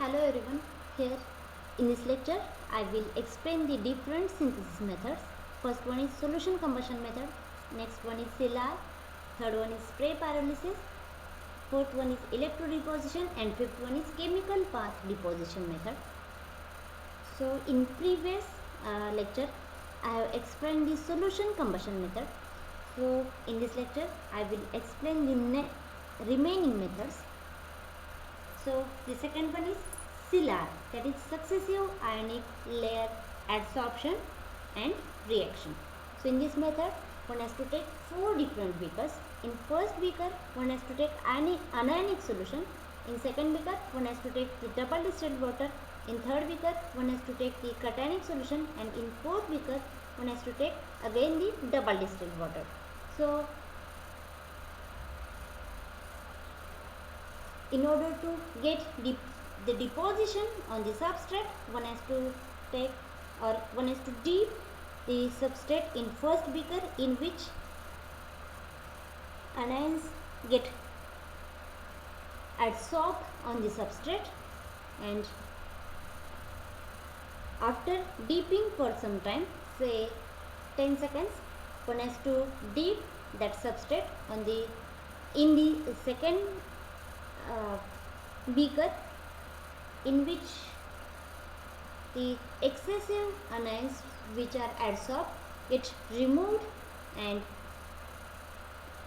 Hello everyone, here in this lecture I will explain the different synthesis methods. First one is solution combustion method, next one is CELAR, third one is spray pyrolysis, fourth one is electrodeposition and fifth one is chemical path deposition method. So in previous lecture I have explained the solution combustion method. So in this lecture I will explain the remaining methods. So the second one is CELAR, that is successive ionic layer adsorption and reaction. So in this method one has to take 4 different beakers. In first beaker one has to take anionic solution. In second beaker one has to take the double distilled water. In third beaker one has to take the cationic solution, and in fourth beaker one has to take again the double distilled water. So in order to get the deposition on the substrate, one has to take or one has to dip the substrate in first beaker, in which anions get adsorbed on the substrate, and after dipping for some time, say 10 seconds, one has to dip that substrate on the in the second beaker, in which the excessive anions which are adsorbed get removed, and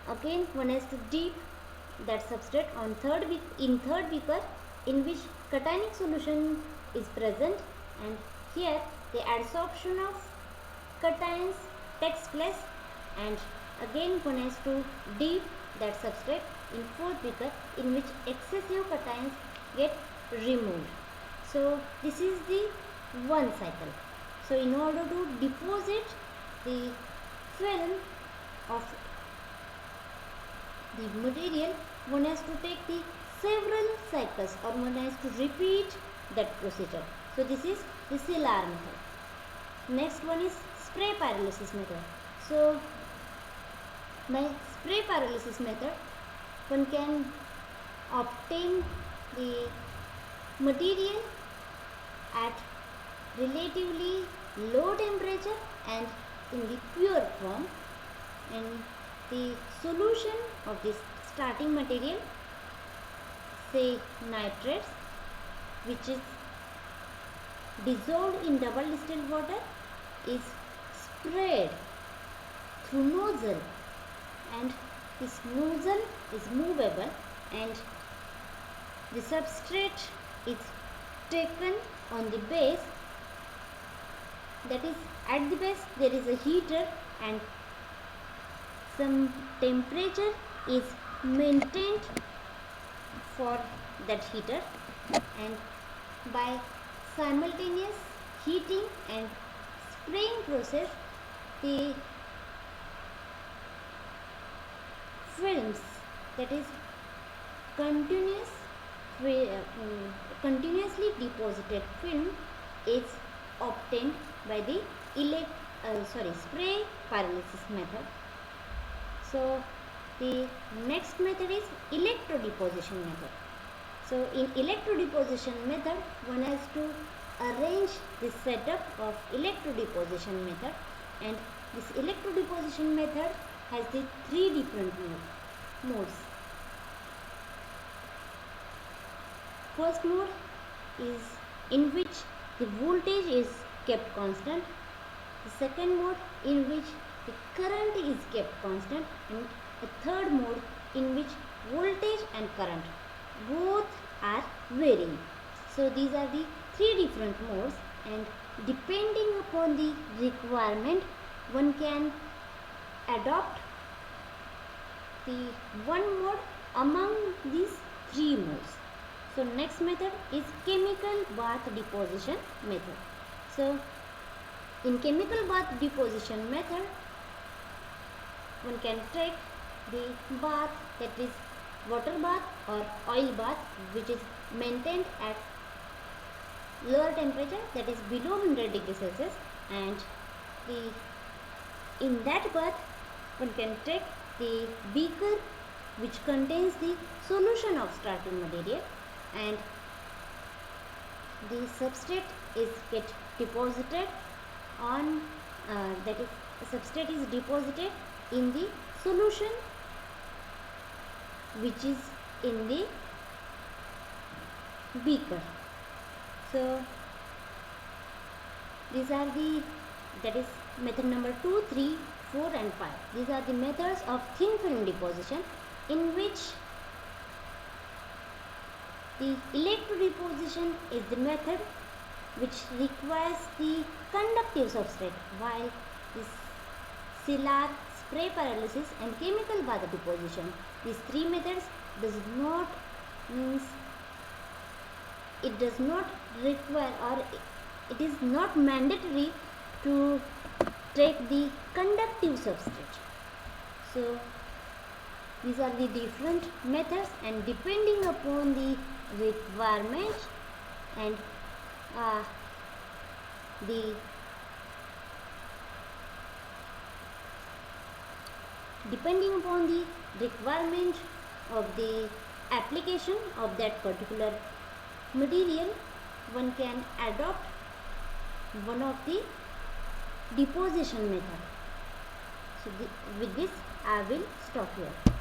again one has to dip that substrate on third beaker, in which cationic solution is present, and here the adsorption of cations takes place, and again one has to dip that substrate in fourth beaker, in which excessive cations get removed. So this is the one cycle. So in order to deposit the film of the material, one has to take the several cycles, or one has to repeat that procedure. So this is the CELAR method. Next one is spray pyrolysis method. So by spray pyrolysis method one can obtain the material at relatively low temperature and in the pure form, and the solution of this starting material, say nitrates, which is dissolved in double distilled water, is sprayed through nozzle, and this nozzle is movable, and the substrate is taken on the base, that is at the base there is a heater, and some temperature is maintained for that heater, and by simultaneous heating and spraying process the films, that is continuously deposited film, is obtained by the spray pyrolysis method. So the next method is electrodeposition method. So in electrodeposition method one has to arrange the setup of electrodeposition method, and this electrodeposition method has the 3 different modes. First mode is in which the voltage is kept constant. The second mode in which the current is kept constant, and the third mode in which voltage and current both are varying. So these are the 3 different modes, and depending upon the requirement one can adopt the one mode among these 3 modes. So next method is chemical bath deposition method. So in chemical bath deposition method one can take the bath, that is water bath or oil bath, which is maintained at lower temperature, that is below 100 degrees Celsius, and in that bath one can take the beaker which contains the solution of starting material, and the substrate is get deposited on that is substrate is deposited in the solution which is in the beaker. So these are the, that is method number 2, 3, 4 and 5. These are the methods of thin film deposition in which the electrodeposition is the method which requires the conductive substrate, while this Cellar, spray paralysis and chemical bath deposition, these three methods does not means it does not require or it is not mandatory to take the conductive substrate. So these are the different methods, and depending upon the requirement and depending upon the requirement of the application of that particular material, one can adopt one of the deposition method. So with this I will stop here.